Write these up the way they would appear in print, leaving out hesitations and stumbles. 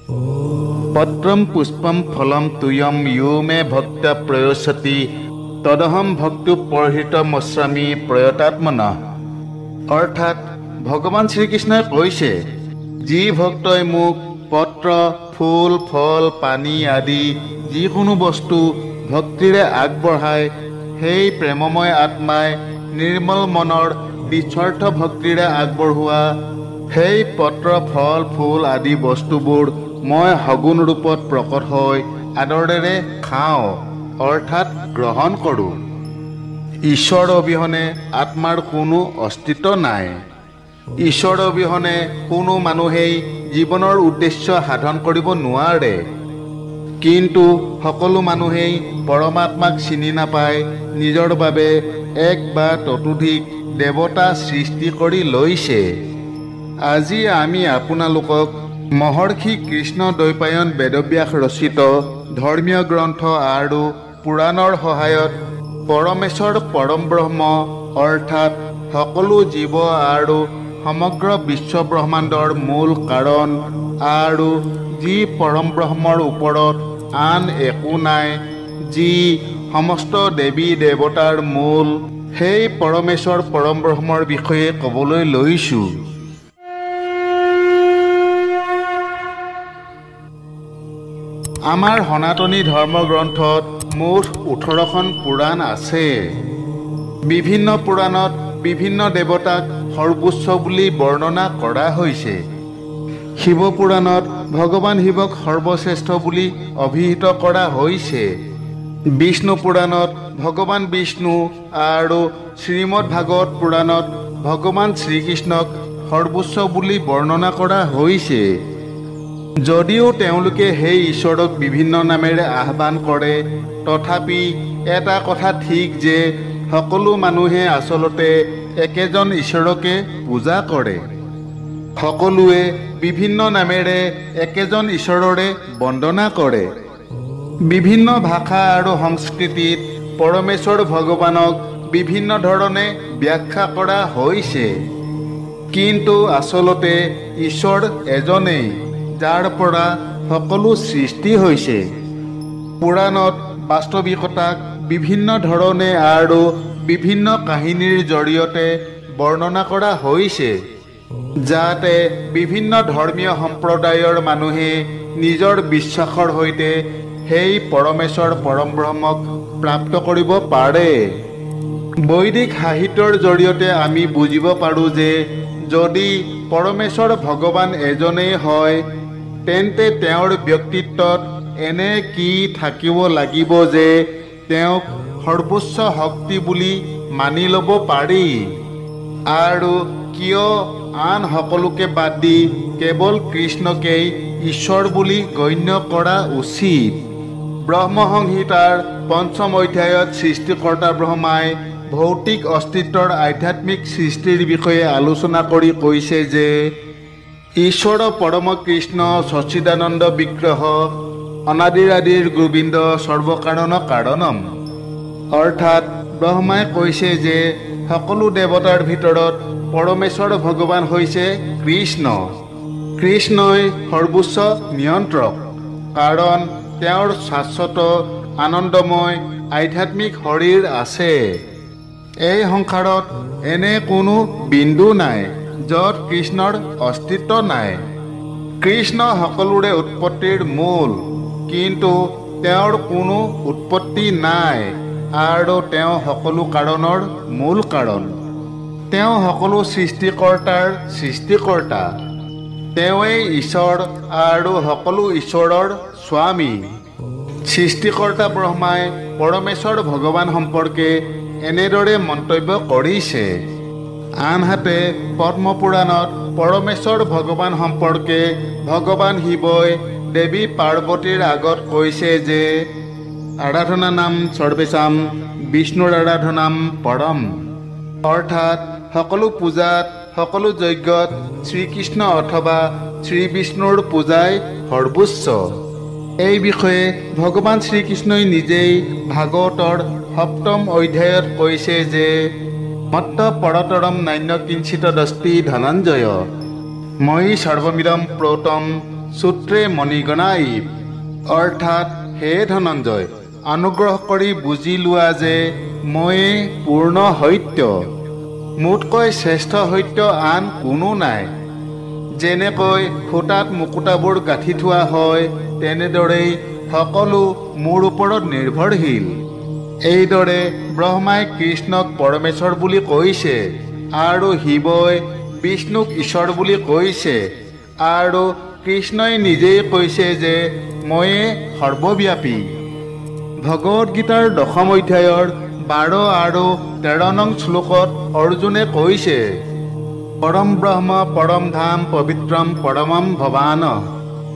পত্ৰম Pushpam ফলম তুয়ম you may ভক্ত প্ৰয়োসতি তদহম ভক্তু পৰহিতমস্বামী প্ৰয়তাত্মনঃ। অৰ্থাৎ ভগৱান শ্ৰীকৃষ্ণই কৈছে, যি ভক্তই মোক পত্ৰ, ফুল, ফল, পানী আদি যিকোনো বস্তু ভক্তিৰে আগবঢ়ায়, সেই প্ৰেমময় আত্মাই নিৰ্মল মনৰ নিস্বাৰ্থ ভক্তিৰে আগবঢ়োৱা সেই পত্ৰ, ফল, ফুল আদি বস্তুবোৰ মই সগুণ ৰূপত প্ৰকট হৈ আদৰেৰে খাওঁ, অৰ্থাৎ গ্ৰহণ কৰোঁ। ঈশ্বৰ অবিহনে আত্মাৰ কোনো অস্তিত্ব নাই। ঈশ্বৰ অবিহনে কোনো মানুহেই জীৱনৰ উদ্দেশ্য সাধন কৰিব নোৱাৰে। কিন্তু সকলো মানুহেই পৰমাত্মাক চিনি নাপায় নিজৰ বাবে এক বা ততোধিক দেৱতা সৃষ্টি কৰি লৈছে। আজি আমি আপোনালোকক মহৰ্ষি কৃষ্ণ দ্বৈপায়ন বেদব্যাস ৰচিত ধৰ্মীয় গ্ৰন্থ আৰু পুৰাণৰ সহায়ত পৰমেশ্বৰ পৰম ব্ৰহ্ম অৰ্থাৎ সকলো জীৱ আৰু সমগ্ৰ বিশ্ব ব্ৰহ্মাণ্ডৰ মূল কাৰণ আৰু যি পৰম ব্ৰহ্মৰ ওপৰত আন একো নাই, যি সমস্ত দেৱী দেৱতাৰ মূল, সেই পৰমেশ্বৰ পৰম ব্ৰহ্মৰ বিষয়ে ক'বলৈ লৈছোঁ। আমাৰ সনাতনী ধৰ্মগ্ৰন্থত মুঠ 18খন পুৰাণ আছে। বিভিন্ন পুৰাণত বিভিন্ন দেৱতাক সৰ্বোচ্চ বুলি বৰ্ণনা কৰা হৈছে। শিৱ পুৰাণত ভগৱান শিৱক সৰ্বশ্ৰেষ্ঠ বুলি অভিহিত কৰা হৈছে। বিষ্ণু পুৰাণত ভগৱান বিষ্ণু আৰু শ্ৰীমদ ভাগৱত পুৰাণত ভগৱান শ্ৰীকৃষ্ণক সৰ্বোচ্চ বুলি বৰ্ণনা কৰা হৈছে। যদিও তেওঁলোকে সেই ঈশ্বৰক বিভিন্ন নামেৰে আহ্বান কৰে, তথাপি এটা কথা ঠিক যে সকলো মানুহে আচলতে একেজন ঈশ্বৰকে পূজা কৰে। সকলোৱে বিভিন্ন নামেৰে একেজন ঈশ্বৰৰে বন্দনা কৰে। বিভিন্ন ভাষা আৰু সংস্কৃতিত পৰমেশ্বৰ ভগৱানক বিভিন্ন ধৰণে ব্যাখ্যা কৰা হৈছে। কিন্তু আচলতে ঈশ্বৰ এজনেই, যাৰ পৰা সকলো সৃষ্টি হৈছে। পুৰাণত বাস্তৱিকতাক বিভিন্ন ধৰণে আৰু বিভিন্ন কাহিনীৰ জৰিয়তে বৰ্ণনা কৰা হৈছে, যাতে বিভিন্ন ধৰ্মীয় সম্প্ৰদায়ৰ মানুহে নিজৰ বিশ্বাসৰ সৈতে সেই পৰমেশ্বৰ পৰম ব্ৰহ্মক প্ৰাপ্ত কৰিব পাৰে। বৈদিক সাহিত্যৰ জৰিয়তে আমি বুজিব পাৰোঁ যে যদি পৰমেশ্বৰ ভগৱান এজনেই হয়, তেন্তে তেওঁৰ ব্যক্তিত্বত এনে কি থাকিব লাগিব যে তেওঁক সৰ্বোচ্চ শক্তি বুলি মানি ল'ব পাৰি, আৰু কিয় আন সকলোকে বাদ দি কেৱল কৃষ্ণকেই ঈশ্বৰ বুলি গণ্য কৰা উচিত। ব্ৰহ্মসংহিতাৰ ৫ম অধ্যায়ত সৃষ্টিকৰ্তা ব্ৰহ্মাই ভৌতিক অস্তিত্বৰ আধ্যাত্মিক সৃষ্টিৰ বিষয়ে আলোচনা কৰি কৈছে যে ঈশ্বৰ পৰম কৃষ্ণ সচ্চিদানন্দ বিগ্ৰহ অনাদিৰাদিৰ গোবিন্দ সৰ্বকাৰণ কাৰণম। অৰ্থাৎ ব্ৰহ্মাই কৈছে যে সকলো দেৱতাৰ ভিতৰত পৰমেশ্বৰ ভগৱান হৈছে কৃষ্ণ। কৃষ্ণই সৰ্বোচ্চ নিয়ন্ত্ৰক, কাৰণ তেওঁৰ শাশ্বত আনন্দময় আধ্যাত্মিক শৰীৰ আছে। এই সংসাৰত এনে কোনো বিন্দু নাই য'ত কৃষ্ণৰ অস্তিত্ব নাই। কৃষ্ণ সকলোৰে উৎপত্তিৰ মূল, কিন্তু তেওঁৰ কোনো উৎপত্তি নাই আৰু তেওঁ সকলো কাৰণৰ মূল কাৰণ। তেওঁ সকলো সৃষ্টিকৰ্তাৰ সৃষ্টিকৰ্তা। তেওঁৱেই ঈশ্বৰ আৰু সকলো ঈশ্বৰৰ স্বামী। সৃষ্টিকৰ্তা ব্ৰহ্মাই পৰমেশ্বৰ ভগৱান সম্পৰ্কে এনেদৰে মন্তব্য কৰিছে। আনহাতে পদ্মপুৰাণত পৰমেশ্বৰ ভগৱান সম্পৰ্কে ভগৱান শিৱই দেৱী পাৰ্বতীৰ আগত কৈছে যে আৰাধনা নাম সৰ্বেশাম বিষ্ণুৰ আৰাধনাম পৰম। অৰ্থাৎ সকলো পূজাত, সকলো যজ্ঞত শ্ৰীকৃষ্ণ অথবা শ্ৰীবিষ্ণুৰ পূজাই সৰ্বোচ্চ। এই বিষয়ে ভগৱান শ্ৰীকৃষ্ণই নিজেই ভাগৱতৰ ৭ম অধ্যায়ত কৈছে যে মত্ত পৰতৰম নান্য কিঞ্চিত দস্তি ধনঞ্জয় ময়ি সৰ্বমিদম প্ৰোতম সূত্ৰে মণিগণা ইব। অৰ্থাৎ হে ধনঞ্জয়, অনুগ্ৰহ কৰি বুজি লোৱা যে ময়ে পূৰ্ণ সত্য, মোতকৈ শ্ৰেষ্ঠ সত্য আন কোনো নাই। যেনেকৈ সূতাত মুকুতাবোৰ গাঁঠি থোৱা হয়, তেনেদৰেই সকলো মোৰ ওপৰত নিৰ্ভৰশীল। এইদৰে ব্ৰহ্মাই কৃষ্ণক পৰমেশ্বৰ বুলি কৈছে, আৰু শিৱই বিষ্ণুক ঈশ্বৰ বুলি কৈছে, আৰু কৃষ্ণই নিজেই কৈছে যে ময়ে সৰ্বব্যাপী। ভগৱদ গীতাৰ 10ম অধ্যায়ৰ 12 আৰু 13 নং শ্লোকত অৰ্জুনে কৈছে, পৰম ব্ৰহ্ম পৰম ধাম পবিত্ৰম পৰমম ভৱান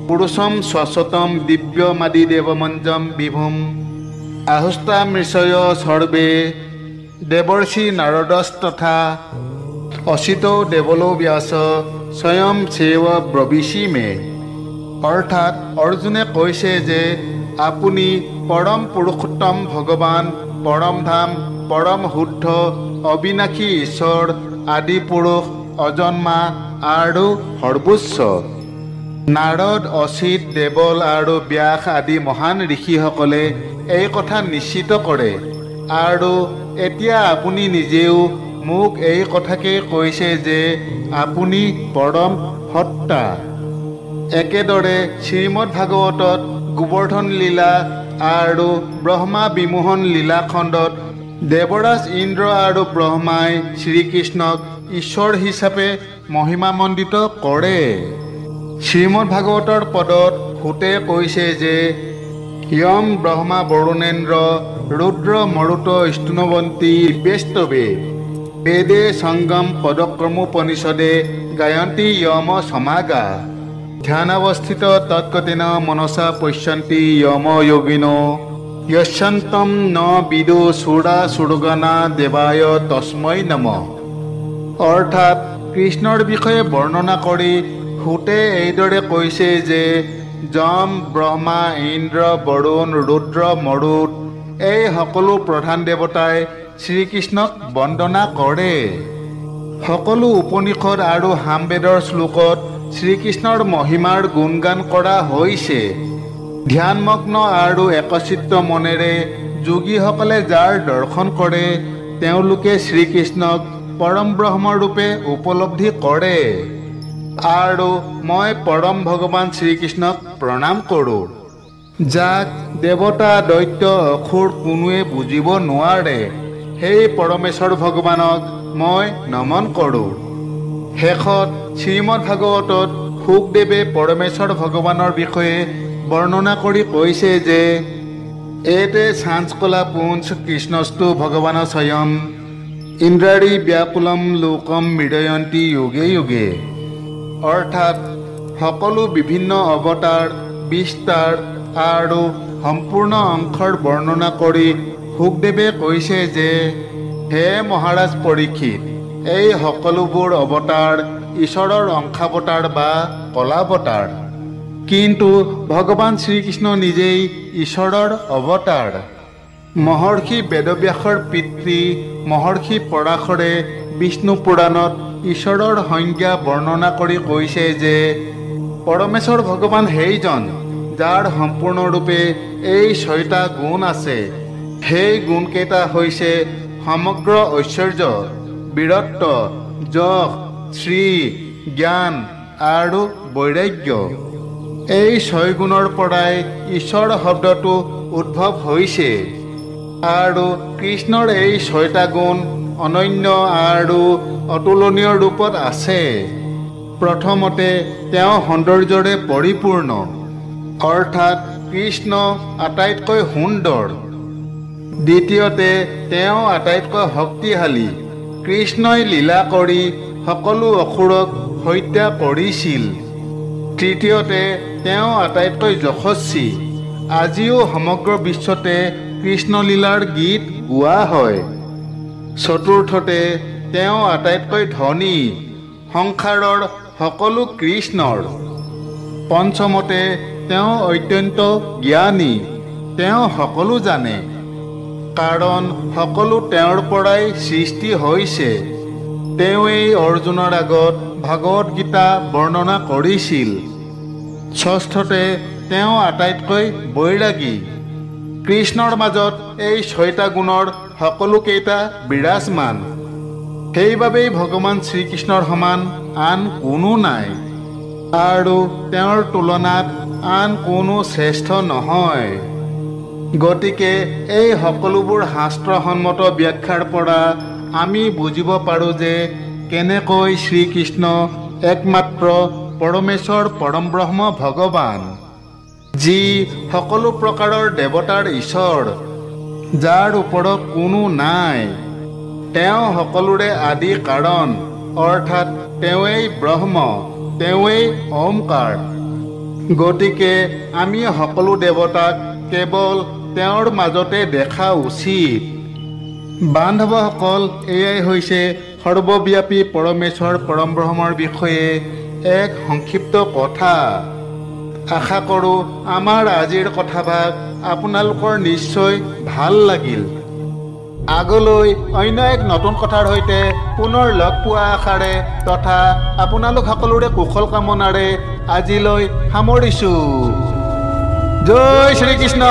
পুৰুষম শাশ্বতম দিব্যমাদি দেৱমঞ্জম বিভুম আহুষ্টামৃষয় সৰ্বে দেৱৰ্ষি নাৰদস্তথা অচিতো দেৱলো ব্যাস স্বয়ং সেৱ ব্ৰবিষি মে। অৰ্থাৎ অৰ্জুনে কৈছে যে আপুনি পৰম পুৰুষোত্তম ভগৱান, পৰম ধাম, পৰম শুদ্ধ অবিনাশী ঈশ্বৰ, আদি পুৰুষ, অজন্মা আৰু সৰ্বোচ্চ। নাৰদ, অচিত, দেৱল আৰু ব্যাস আদি মহান ঋষিসকলে এই কথা নিশ্চিত কৰে, আৰু এতিয়া আপুনি নিজেও মোক এই কথাকে কৈছে যে আপুনি পৰম সত্তা। একেদৰে শ্ৰীমদ ভাগৱতত গোবৰ্ধন লীলা আৰু ব্ৰহ্মা বিমোহন লীলাখণ্ডত দেৱৰাজ ইন্দ্ৰ আৰু ব্ৰহ্মাই শ্ৰীকৃষ্ণক ঈশ্বৰ হিচাপে মহিমামণ্ডিত কৰে। শ্ৰীমদ ভাগৱতৰ পদত সূতে কৈছে যে য়ম ব্ৰহ্মা বৰুণেন্দ্ৰ ৰুদ্ৰ মৰুত স্তনৱন্তী বেষ্টবে বেদে সংগম পদক্ৰমোপনিষদে গায়ন্তী য়ম সমাগা ধ্যানাৱস্থিত তৎকতেন মনসা পশ্যন্তি য়ম যোগিনো যশ্যন্তম ন বিদু সুৰা সুৰগণা দেৱায় তস্मै নমঃ। অৰ্থাৎ কৃষ্ণৰ বিষয়ে বৰ্ণনা কৰি সূতে এইদৰে কৈছে যে যম, ব্ৰহ্মা, ইন্দ্ৰ, বৰুণ, ৰুদ্ৰ, মৰুত এই সকলো প্ৰধান দেৱতাই শ্ৰীকৃষ্ণক বন্দনা কৰে। সকলো উপনিষদ আৰু সামবেদৰ শ্লোকত শ্ৰীকৃষ্ণৰ মহিমাৰ গুণগান কৰা হৈছে। ধ্যানমগ্ন আৰু একচিত্ত মনেৰে যোগীসকলে যাৰ দৰ্শন কৰে, তেওঁলোকে শ্ৰীকৃষ্ণক পৰম ব্ৰহ্মৰূপে উপলব্ধি কৰে। আৰু মই পৰম ভগৱান শ্ৰীকৃষ্ণক প্ৰণাম কৰোঁ, যাক দেৱতা, দৈত্য, অসুৰ কোনোৱে বুজিব নোৱাৰে। সেই পৰমেশ্বৰ ভগৱানক মই নমন কৰোঁ। শেষত শ্ৰীমদ ভাগৱতত শুকদেৱে পৰমেশ্বৰ ভগৱানৰ বিষয়ে বৰ্ণনা কৰি কৈছে যে এতে সাংস্কলা পুঞ্চ কৃষ্ণস্তু ভগৱান স্বয়ং ইন্দ্ৰাৰী ব্যাকুলম লোকম মৃদয়ন্তী যোগে যোগে। অৰ্থাৎ সকলো বিভিন্ন অৱতাৰ, বিস্তাৰ আৰু সম্পূৰ্ণ অংশৰ বৰ্ণনা কৰি শুকদেৱে কৈছে যে হে মহাৰাজ পৰীক্ষিত, এই সকলোবোৰ অৱতাৰ ঈশ্বৰৰ অংশাৱতাৰ বা কলাৱতাৰ, কিন্তু ভগৱান শ্ৰীকৃষ্ণ নিজেই ঈশ্বৰৰ অৱতাৰ। মহৰ্ষি বেদব্যাসৰ পিতৃ মহৰ্ষি পৰাশৰে বিষ্ণু পুৰাণত ঈশ্বৰৰ সংজ্ঞা বৰ্ণনা কৰি কৈছে যে পৰমেশ্বৰ ভগৱান সেইজন যাৰ সম্পূৰ্ণৰূপে এই 6টা গুণ আছে। সেই গুণকেইটা হৈছে সমগ্ৰ ঐশ্বৰ্য, বীৰত্ব, যশ, শ্ৰী, জ্ঞান আৰু বৈৰাগ্য। এই 6 গুণৰ পৰাই ঈশ্বৰ শব্দটো উদ্ভৱ হৈছে, আৰু কৃষ্ণৰ এই 6টা গুণ অনন্য আৰু অতুলনীয় ৰূপত আছে। প্ৰথমতে তেওঁ সৌন্দৰ্যৰে পৰিপূৰ্ণ, অৰ্থাৎ কৃষ্ণ আটাইতকৈ সুন্দৰ। দ্বিতীয়তে তেওঁ আটাইতকৈ শক্তিশালী। কৃষ্ণই লীলা কৰি সকলো অসুৰক হত্যা কৰিছিল। তৃতীয়তে তেওঁ আটাইতকৈ যশস্বী। আজিও সমগ্ৰ বিশ্বতে কৃষ্ণলীলাৰ গীত গোৱা হয়। চতুৰ্থতে তেওঁ আটাইতকৈ ধনী। সংসাৰৰ সকলো কৃষ্ণৰ। পঞ্চমতে তেওঁ অত্যন্ত জ্ঞানী। তেওঁ সকলো জানে, কাৰণ সকলো তেওঁৰ পৰাই সৃষ্টি হৈছে। তেওঁৱেই অৰ্জুনৰ আগত ভাগৱত গীতা বৰ্ণনা কৰিছিল। ষষ্ঠতে তেওঁ আটাইতকৈ বৈৰাগী। কৃষ্ণৰ মাজত এই 6টা গুণৰ সকলোকেইটা বিৰাজমান। সেইবাবেই ভগৱান শ্ৰীকৃষ্ণৰ সমান আন কোনো নাই আৰু তেওঁৰ তুলনাত আন কোনো শ্ৰেষ্ঠ নহয়। গতিকে এই সকলোবোৰ শাস্ত্ৰসন্মত ব্যাখ্যাৰ পৰা আমি বুজিব পাৰোঁ যে কেনেকৈ শ্ৰীকৃষ্ণ একমাত্ৰ পৰমেশ্বৰ পৰম ব্ৰহ্ম ভগৱান, যি সকলো প্ৰকাৰৰ দেৱতাৰ ঈশ্বৰ, যাৰ ওপৰত কোনো নাই। তেওঁ সকলোৰে আদি কাৰণ, অৰ্থাৎ তেওঁৱেই ব্ৰহ্ম, তেওঁৱেই ওমকাৰ। গতিকে আমি সকলো দেৱতাক কেৱল তেওঁৰ মাজতে দেখা উচিত। বান্ধৱসকল, এয়াই হৈছে সৰ্বব্যাপী পৰমেশ্বৰ পৰম ব্ৰহ্মৰ বিষয়ে এক সংক্ষিপ্ত কথা। আশা কৰোঁ আমাৰ আজিৰ কথাভাগ আপোনালোকৰ নিশ্চয় ভাল লাগিল। আগলৈ অন্য এক নতুন কথাৰ সৈতে পুনৰ লগ পোৱা আশাৰে তথা আপোনালোক সকলোৰে কুশল কামনাৰে আজিলৈ সামৰিছোঁ। জয় শ্ৰীকৃষ্ণ।